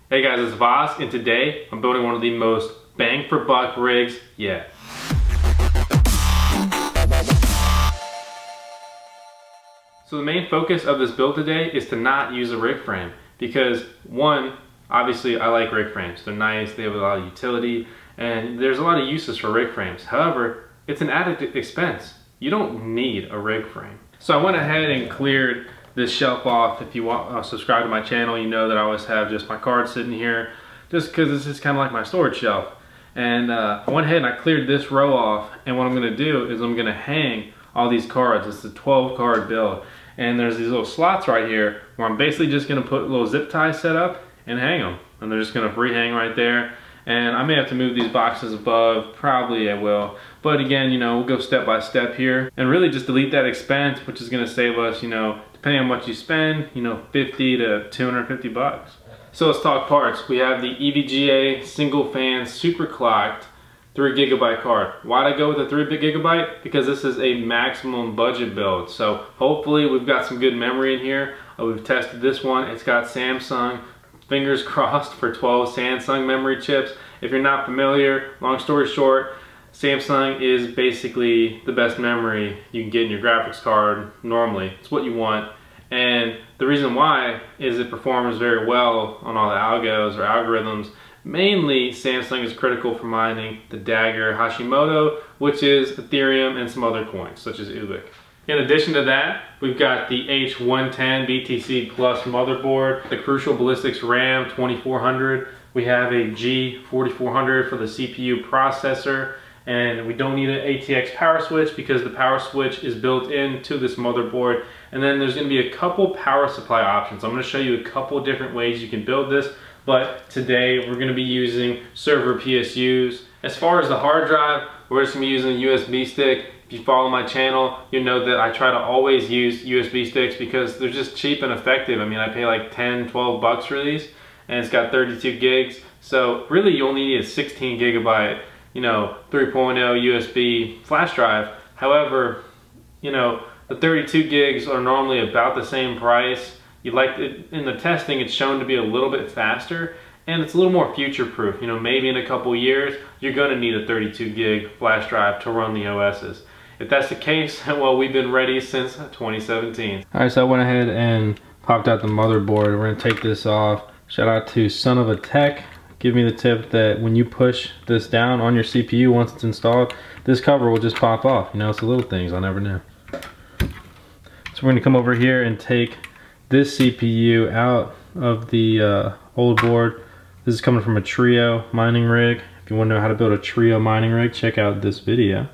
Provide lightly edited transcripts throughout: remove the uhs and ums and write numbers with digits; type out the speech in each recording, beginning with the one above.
Hey guys, it's Voss, and today I'm building one of the most bang for buck rigs yet. So the main focus of this build today is to not use a rig frame because one, obviously I like rig frames. They're nice, they have a lot of utility, and there's a lot of uses for rig frames. However, it's an added expense. You don't need a rig frame. So I went ahead and cleared this shelf off. If you want subscribe to my channel, you know that I always have just my cards sitting here just because this is kind of like my storage shelf. And I went ahead and I cleared this row off, and what I'm going to do is I'm going to hang all these cards. It's a 12 card build, and there's these little slots right here where I'm basically just going to put little zip ties set up and hang them, and they're just going to free hang right there. And I may have to move these boxes above, probably I will. But again, you know, we'll go step by step here and really just delete that expense, which is gonna save us, you know, depending on what you spend, you know, 50 to 250 bucks. So let's talk parts. We have the EVGA single fan super clocked 3 GB card. Why'd I go with a 3 GB? Because this is a maximum budget build. So hopefully we've got some good memory in here. We've tested this one. It's got Samsung. Fingers crossed for 12 Samsung memory chips. If you're not familiar, long story short, Samsung is basically the best memory you can get in your graphics card normally. It's what you want. And the reason why is it performs very well on all the algos or algorithms. Mainly, Samsung is critical for mining the Dagger Hashimoto, which is Ethereum and some other coins, such as Ubik. In addition to that, we've got the H110 BTC Plus motherboard, the Crucial Ballistics RAM 2400. We have a G4400 for the CPU processor, and we don't need an ATX power switch because the power switch is built into this motherboard. And then there's going to be a couple power supply options. I'm going to show you a couple different ways you can build this, but today we're going to be using server PSUs. As far as the hard drive, we're just going to be using a USB stick. If you follow my channel, you know that I try to always use USB sticks because they're just cheap and effective. I mean, I pay like 10, 12 bucks for these, and it's got 32 gigs. So really you only need a 16 gigabyte, you know, 3.0 USB flash drive. However, you know, the 32 gigs are normally about the same price. You like it, in the testing, it's shown to be a little bit faster, and it's a little more future-proof. You know, maybe in a couple years, you're gonna need a 32 gig flash drive to run the OSs. If that's the case, well, we've been ready since 2017. All right, so I went ahead and popped out the motherboard. We're gonna take this off. Shout out to Son of a Tech. Give me the tip that when you push this down on your CPU, once it's installed, this cover will just pop off. You know, it's the little things I never knew. So we're gonna come over here and take this CPU out of the old board. This is coming from a Trio mining rig. If you wanna know how to build a Trio mining rig, check out this video.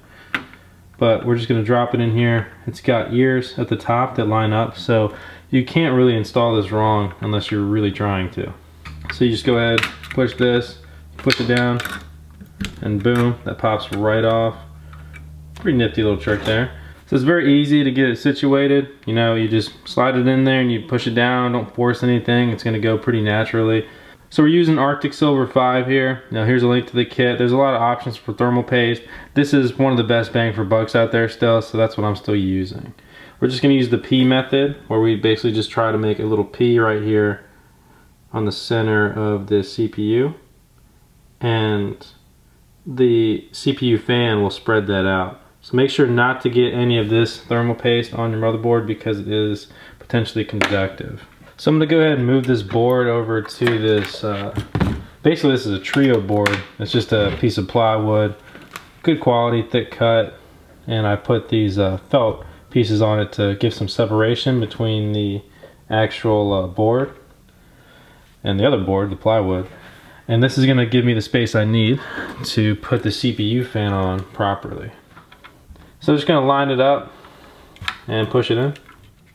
But we're just gonna drop it in here. It's got ears at the top that line up, so you can't really install this wrong unless you're really trying to. So you just go ahead, push this, push it down, and boom, that pops right off. Pretty nifty little trick there. So it's very easy to get it situated. You know, you just slide it in there and you push it down, don't force anything, it's gonna go pretty naturally. So we're using Arctic Silver 5 here. Now here's a link to the kit. There's a lot of options for thermal paste. This is one of the best bang for bucks out there still, so that's what I'm still using. We're just gonna use the P method, where we basically just try to make a little P right here on the center of the CPU. And the CPU fan will spread that out. So make sure not to get any of this thermal paste on your motherboard because it is potentially conductive. So I'm gonna go ahead and move this board over to this, basically this is a Trio board. It's just a piece of plywood, good quality, thick cut, and I put these felt pieces on it to give some separation between the actual board and the other board, the plywood. And this is gonna give me the space I need to put the CPU fan on properly. So I'm just gonna line it up and push it in.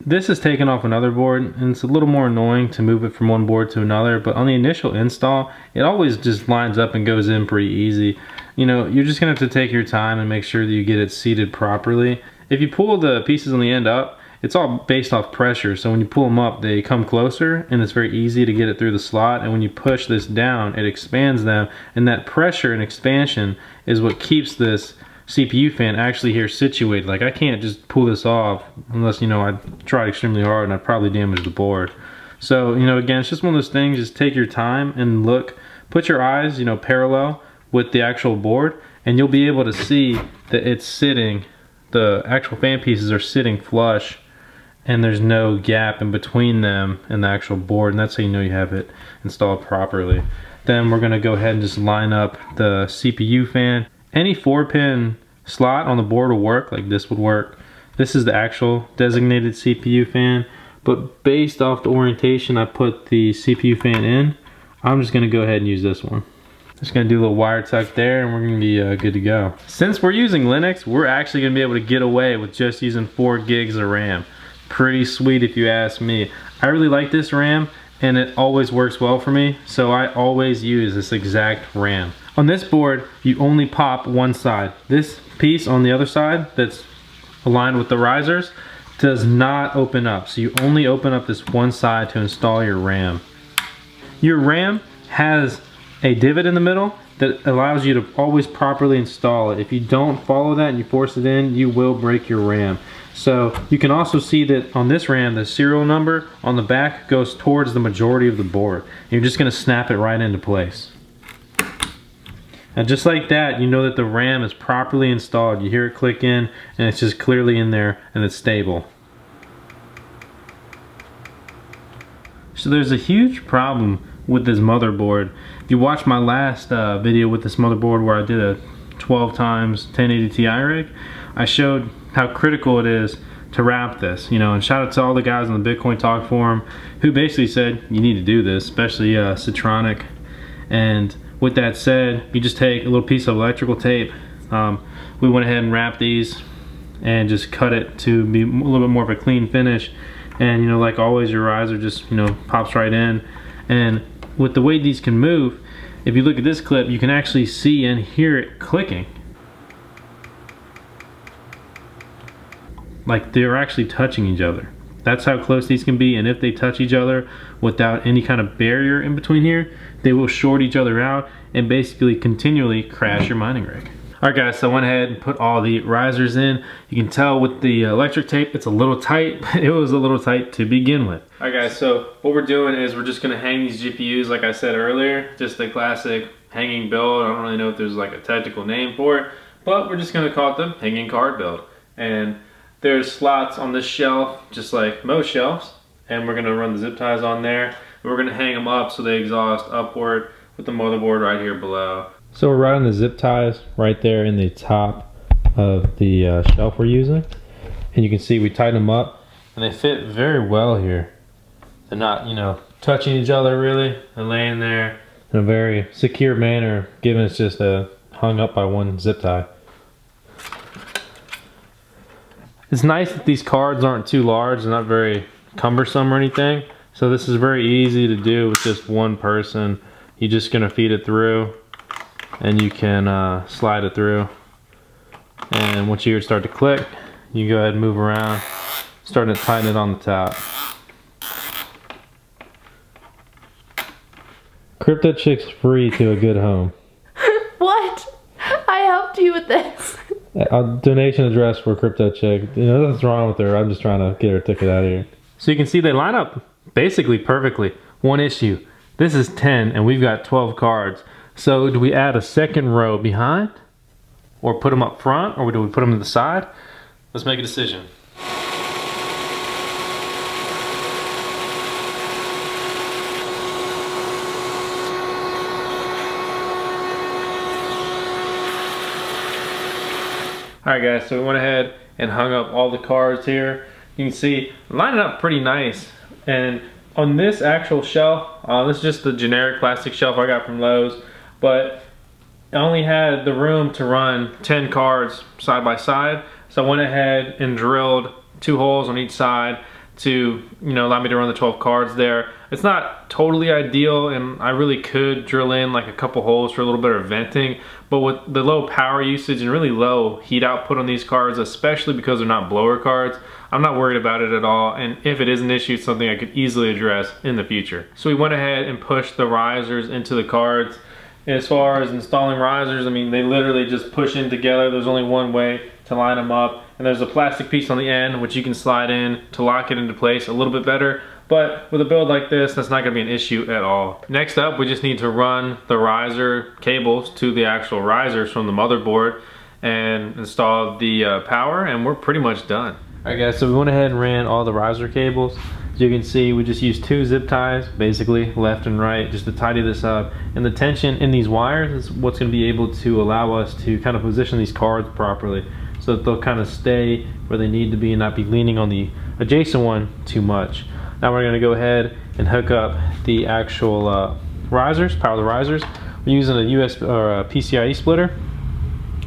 This is taken off another board, and it's a little more annoying to move it from one board to another, but on the initial install, it always just lines up and goes in pretty easy. You know, you're just gonna have to take your time and make sure that you get it seated properly. If you pull the pieces on the end up, it's all based off pressure, so when you pull them up, they come closer, and it's very easy to get it through the slot, and when you push this down, it expands them, and that pressure and expansion is what keeps this CPU fan actually here situated. Like, I can't just pull this off unless, you know, I tried extremely hard and I'd probably damage the board. So, you know, again, it's just one of those things, just take your time and look, put your eyes, you know, parallel with the actual board, and you'll be able to see that it's sitting, the actual fan pieces are sitting flush, and there's no gap in between them and the actual board, and that's how you know you have it installed properly. Then we're gonna go ahead and just line up the CPU fan. Any 4-pin slot on the board will work, like this would work. This is the actual designated CPU fan, but based off the orientation I put the CPU fan in, I'm just gonna go ahead and use this one. Just gonna do a little wire tuck there and we're gonna be good to go. Since we're using Linux, we're actually gonna be able to get away with just using 4 gigs of RAM. Pretty sweet if you ask me. I really like this RAM and it always works well for me, so I always use this exact RAM. On this board, you only pop one side. This piece on the other side that's aligned with the risers does not open up, so you only open up this one side to install your RAM. Your RAM has a divot in the middle that allows you to always properly install it. If you don't follow that and you force it in, you will break your RAM. So you can also see that on this RAM, the serial number on the back goes towards the majority of the board. You're just gonna snap it right into place. And just like that, you know that the RAM is properly installed. You hear it click in and it's just clearly in there and it's stable. So there's a huge problem with this motherboard. If you watch my last video with this motherboard where I did a 12 times 1080 Ti rig, I showed how critical it is to wrap this, you know, and shout out to all the guys on the Bitcoin Talk forum who basically said you need to do this, especially Citronic. And with that said, you just take a little piece of electrical tape. We went ahead and wrapped these and just cut it to be a little bit more of a clean finish. And you know, like always, your riser just, you know, pops right in. And with the way these can move, if you look at this clip, you can actually see and hear it clicking. Like they're actually touching each other. That's how close these can be, and if they touch each other without any kind of barrier in between here, they will short each other out and basically continually crash your mining rig. Alright guys, so I went ahead and put all the risers in. You can tell with the electric tape, it's a little tight, but it was a little tight to begin with. Alright guys, so what we're doing is we're just gonna hang these GPUs like I said earlier, just the classic hanging build. I don't really know if there's like a technical name for it, but we're just gonna call it the hanging card build. And there's slots on this shelf, just like most shelves, and we're gonna run the zip ties on there. And we're gonna hang them up so they exhaust upward with the motherboard right here below. So we're running the zip ties right there in the top of the shelf we're using. And you can see we tighten them up and they fit very well here. They're not, you know, touching each other really. They're laying there in a very secure manner, given it's just hung up by one zip tie. It's nice that these cards aren't too large, they're not very cumbersome or anything. So this is very easy to do with just one person. You're just gonna feed it through and you can slide it through. And once you hear it start to click, you go ahead and move around, starting to tighten it on the top. Crypto Chick's free to a good home. What? I helped you with this. A donation address for Crypto Chick. You know, nothing's wrong with her. I'm just trying to get her ticket out of here. So you can see they line up basically perfectly. One issue. This is 10 and we've got 12 cards. So do we add a second row behind? Or put them up front? Or do we put them to the side? Let's make a decision. Alright guys, so we went ahead and hung up all the cards here. You can see, lining up pretty nice. And on this actual shelf, this is just the generic plastic shelf I got from Lowe's, but I only had the room to run 10 cards side by side. So I went ahead and drilled 2 holes on each side to, you know, allow me to run the 12 cards there. It's not totally ideal, and I really could drill in like a couple holes for a little bit of venting, but with the low power usage and really low heat output on these cards, especially because they're not blower cards, I'm not worried about it at all, and if it is an issue, it's something I could easily address in the future. So we went ahead and pushed the risers into the cards. As far as installing risers, I mean, they literally just push in together. There's only one way to line them up, and there's a plastic piece on the end which you can slide in to lock it into place a little bit better. But with a build like this, that's not gonna be an issue at all. Next up, we just need to run the riser cables to the actual risers from the motherboard and install the power, and we're pretty much done. All right guys, so we went ahead and ran all the riser cables. As you can see, we just used 2 zip ties, basically left and right, just to tidy this up. And the tension in these wires is what's gonna be able to allow us to kind of position these cards properly so that they'll kind of stay where they need to be and not be leaning on the adjacent one too much. Now we're gonna go ahead and hook up the actual risers, power the risers. We're using a USB or a PCIe splitter.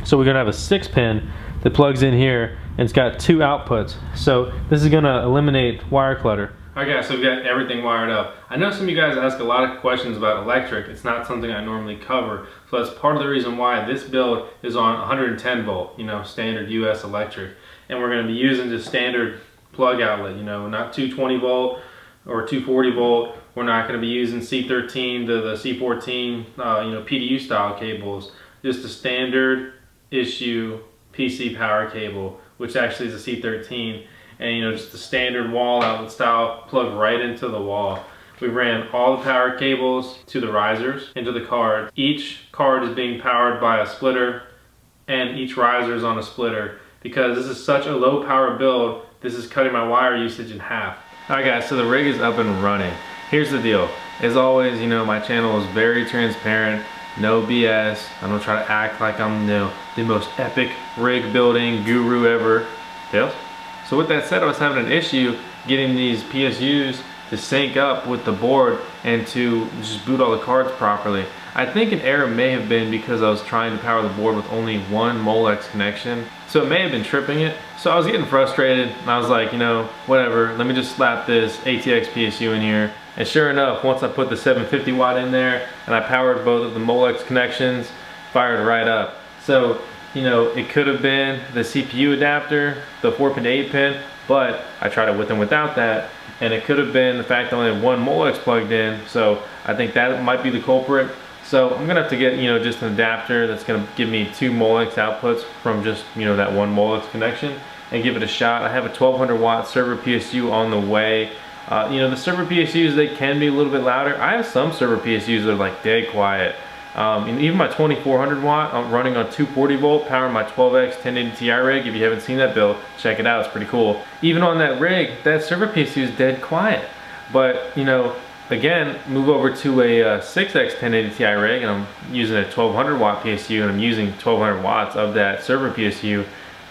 So we're gonna have a 6-pin that plugs in here, and it's got 2 outputs. So this is gonna eliminate wire clutter. All right guys, so we've got everything wired up. I know some of you guys ask a lot of questions about electric. It's not something I normally cover. So that's part of the reason why this build is on 110 volt, you know, standard US electric. And we're gonna be using just standard plug outlet, you know, not 220 volt or 240 volt. We're not gonna be using C13 to the C14, you know, PDU style cables. Just a standard issue PC power cable, which actually is a C13, and you know, just the standard wall outlet style, plug right into the wall. We ran all the power cables to the risers into the card. Each card is being powered by a splitter, and each riser is on a splitter. Because this is such a low power build, this is cutting my wire usage in half. All right guys, so the rig is up and running. Here's the deal. As always, you know, my channel is very transparent. No BS. I don't try to act like I'm, you know, the most epic rig building guru ever. Tails? So with that said, I was having an issue getting these PSUs to sync up with the board and to just boot all the cards properly. I think an error may have been because I was trying to power the board with only 1 Molex connection. So it may have been tripping it. So I was getting frustrated and I was like, you know, whatever, let me just slap this ATX PSU in here. And sure enough, once I put the 750 watt in there and I powered both of the Molex connections, fired right up. So, you know, it could have been the CPU adapter, the 4-pin to 8-pin, but I tried it with and without that. And it could have been the fact that I only had 1 Molex plugged in. So I think that might be the culprit. So I'm gonna have to get, you know, just an adapter that's gonna give me 2 Molex outputs from just, you know, that 1 Molex connection and give it a shot. I have a 1200 watt server PSU on the way. You know, the server PSUs, they can be a little bit louder. I have some server PSUs that are like dead quiet. And even my 2400 watt, I'm running on 240 volt, powering my 12X 1080 Ti rig. If you haven't seen that build, check it out, it's pretty cool. Even on that rig, that server PSU is dead quiet. But, you know, again, move over to a 6X 1080 Ti rig, and I'm using a 1200 watt PSU, and I'm using 1200 watts of that server PSU.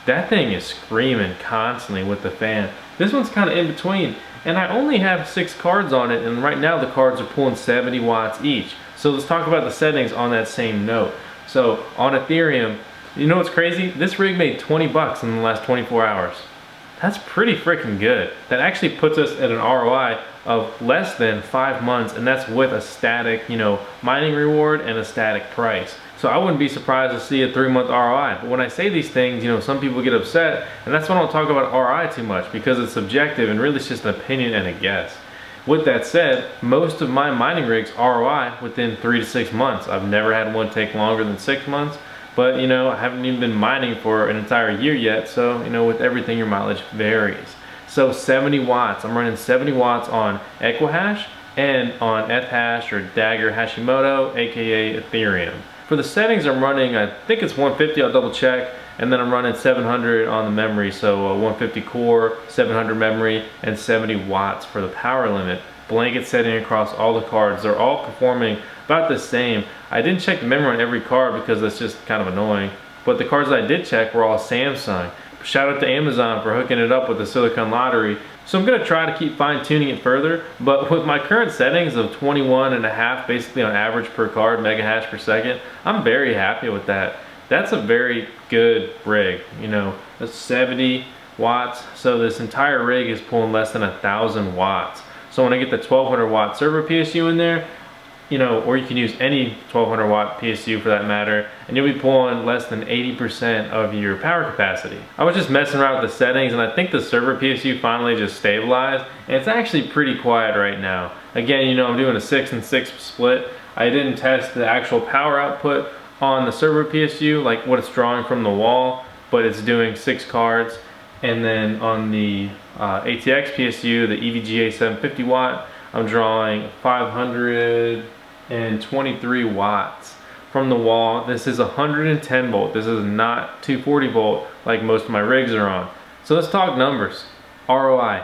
That thing is screaming constantly with the fan. This one's kind of in between. And I only have 6 cards on it, and right now the cards are pulling 70 watts each. So let's talk about the settings on that same note. So on Ethereum, you know what's crazy? This rig made 20 bucks in the last 24 hours. That's pretty freaking good. That actually puts us at an ROI of less than 5 months, and that's with a static, you know, mining reward and a static price. So I wouldn't be surprised to see a 3-month ROI. But when I say these things, you know, some people get upset, and that's why I don't talk about ROI too much, because it's subjective and really it's just an opinion and a guess. With that said, most of my mining rigs ROI within 3 to 6 months. I've never had one take longer than 6 months, but you know, I haven't even been mining for an entire year yet, so you know, with everything your mileage varies. So 70 watts, I'm running 70 watts on Equihash and on Ethash or Dagger Hashimoto, aka Ethereum. For the settings I'm running, I think it's 150, I'll double check, and then I'm running 700 on the memory, so 150 core, 700 memory, and 70 watts for the power limit. Blanket setting across all the cards, they're all performing about the same. I didn't check the memory on every card because that's just kind of annoying, but the cards that I did check were all Samsung. Shout out to Amazon for hooking it up with the Silicon Lottery. So I'm gonna try to keep fine tuning it further, but with my current settings of 21.5 basically on average per card, mega hash per second, I'm very happy with that. That's a very good rig, you know, that's 70 watts. So this entire rig is pulling less than 1,000 watts. So when I get the 1200 watt server PSU in there, you know, or you can use any 1200 watt PSU for that matter, and you'll be pulling less than 80% of your power capacity. I was just messing around with the settings, and I think the server PSU finally just stabilized, and it's actually pretty quiet right now. Again, you know, I'm doing a 6 and 6 split. I didn't test the actual power output on the server PSU, like what it's drawing from the wall, but it's doing 6 cards. And then on the ATX PSU, the EVGA 750 watt, I'm drawing 523 watts from the wall. This is 110 volt. This is not 240 volt like most of my rigs are on. So let's talk numbers. ROI.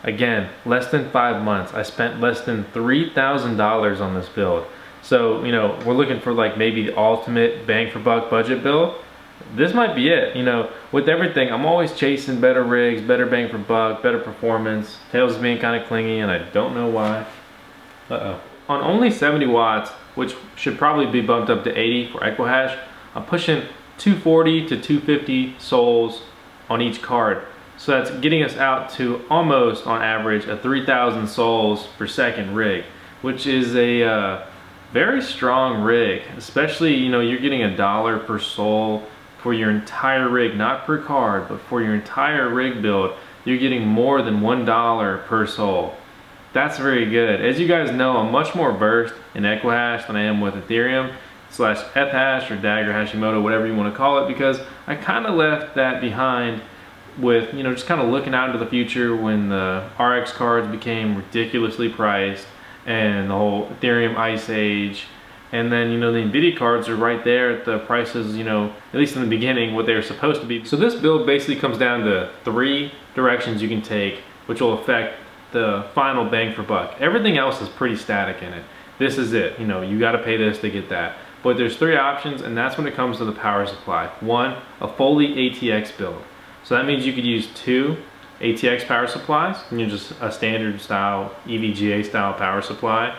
Again, less than 5 months. I spent less than $3,000 on this build. So, you know, we're looking for like maybe the ultimate bang for buck budget build. This might be it. You know, with everything, I'm always chasing better rigs, better bang for buck, better performance. Tails being kind of clingy, and I don't know why. On only 70 watts, which should probably be bumped up to 80 for Echo Hash, I'm pushing 240 to 250 souls on each card. So that's getting us out to almost, on average, a 3,000 souls per second rig, which is a very strong rig. Especially, you know, you're getting $1 per soul for your entire rig, not per card, but for your entire rig build. You're getting more than $1 per soul. That's very good. As you guys know, I'm much more versed in Echo Hash than I am with Ethereum / ETH hash or Dagger Hashimoto, whatever you want to call it, because I kind of left that behind with, you know, just kind of looking out into the future when the RX cards became ridiculously priced and the whole Ethereum Ice Age, and then, you know, the Nvidia cards are right there at the prices, you know, at least in the beginning, what they were supposed to be. So this build basically comes down to 3 directions you can take, which will affect the final bang for buck. Everything else is pretty static in it. This is it. You know, you got to pay this to get that. But there's 3 options, and that's when it comes to the power supply. 1, a fully ATX build. So that means you could use 2 ATX power supplies, and you're just a standard style EVGA style power supply.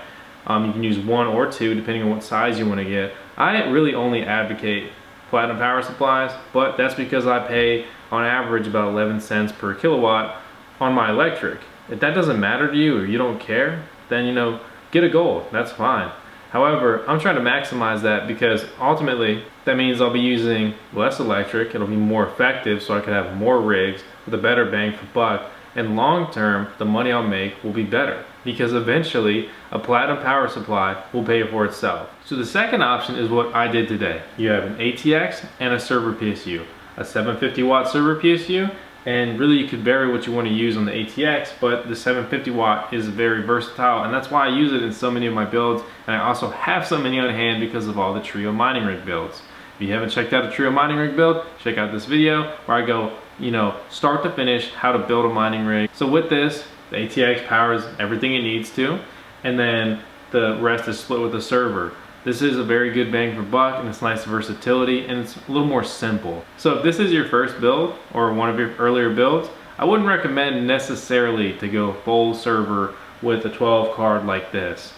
You can use 1 or 2 depending on what size you want to get. I really only advocate platinum power supplies, but that's because I pay on average about 11 cents per kilowatt on my electric. If that doesn't matter to you or you don't care, then, you know, get a gold. That's fine. However, I'm trying to maximize that because ultimately that means I'll be using less electric. It'll be more effective, so I can have more rigs with a better bang for buck. And long term, the money I'll make will be better because eventually a platinum power supply will pay for itself. So the second option is what I did today. You have an ATX and a server PSU, a 750 watt server PSU, and really you could vary what you want to use on the ATX, but the 750 watt is very versatile, and that's why I use it in so many of my builds, and I also have so many on hand because of all the Trio mining rig builds. If you haven't checked out a Trio mining rig build, check out this video where I go, you know, start to finish how to build a mining rig. So with this, the ATX powers everything it needs to, and then the rest is split with the server. This is a very good bang for buck, and it's nice versatility, and it's a little more simple. So if this is your first build or one of your earlier builds, I wouldn't recommend necessarily to go full server with a 12 card like this.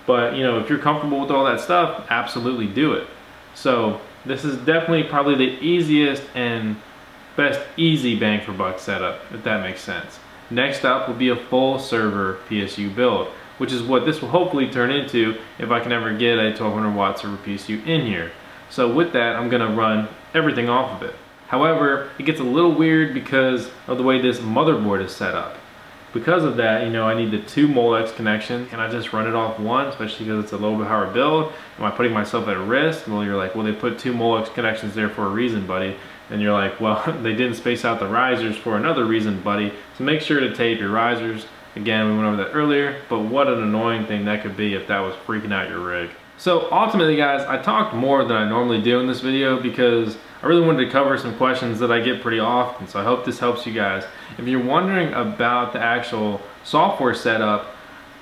But, you know, if you're comfortable with all that stuff, absolutely do it. So this is definitely probably the easiest and best easy bang for buck setup, if that makes sense. Next up will be a full server PSU build, which is what this will hopefully turn into if I can ever get a 1200 watt server PSU in here. So with that, I'm gonna run everything off of it. However, it gets a little weird because of the way this motherboard is set up. Because of that, you know, I need the 2 Molex connections, and I just run it off one, especially because it's a low power build. Am I putting myself at a risk? Well, you're like, well, they put 2 Molex connections there for a reason, buddy. And you're like, well, they didn't space out the risers for another reason, buddy. So make sure to tape your risers. Again, we went over that earlier, but what an annoying thing that could be if that was freaking out your rig. So ultimately, guys, I talked more than I normally do in this video because I really wanted to cover some questions that I get pretty often, so I hope this helps you guys. If you're wondering about the actual software setup,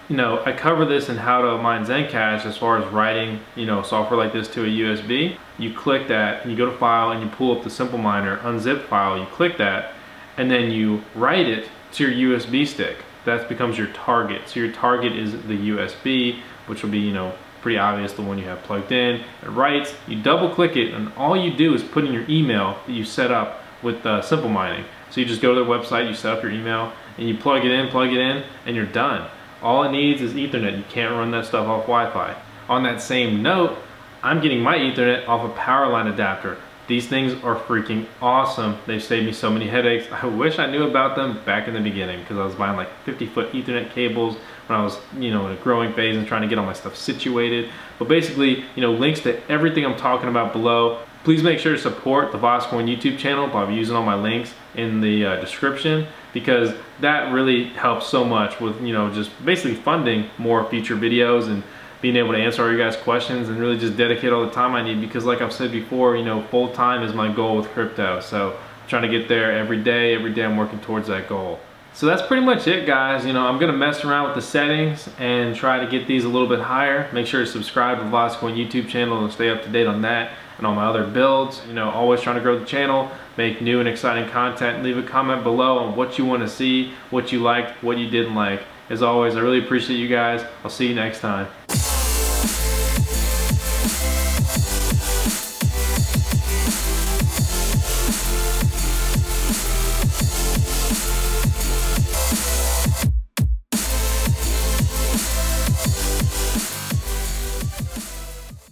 you know, I cover this in how to mine Zencash as far as writing, you know, software like this to a USB. You click that, and you go to File, and you pull up the Simple Miner unzip file. You click that, and then you write it to your USB stick. That becomes your target. So your target is the USB, which will be, you know, pretty obvious, the one you have plugged in. It writes, you double click it, and all you do is put in your email that you set up with Simple Mining. So you just go to their website, you set up your email, and you plug it in, and you're done. All it needs is Ethernet. You can't run that stuff off Wi-Fi. On that same note, I'm getting my Ethernet off a Powerline adapter. These things are freaking awesome. They've saved me so many headaches. I wish I knew about them back in the beginning because I was buying like 50-foot Ethernet cables when I was, you know, in a growing phase and trying to get all my stuff situated. But basically, you know, links to everything I'm talking about below. Please make sure to support the VosCoin YouTube channel by using all my links in the description, because that really helps so much with, you know, just basically funding more future videos and being able to answer all your guys' questions and really just dedicate all the time I need, because like I've said before, you know, full time is my goal with crypto. So I'm trying to get there every day I'm working towards that goal. So that's pretty much it, guys. You know, I'm gonna mess around with the settings and try to get these a little bit higher. Make sure to subscribe to the VosCoin YouTube channel and stay up to date on that and all my other builds. You know, always trying to grow the channel, make new and exciting content. Leave a comment below on what you want to see, what you liked, what you didn't like. As always, I really appreciate you guys. I'll see you next time.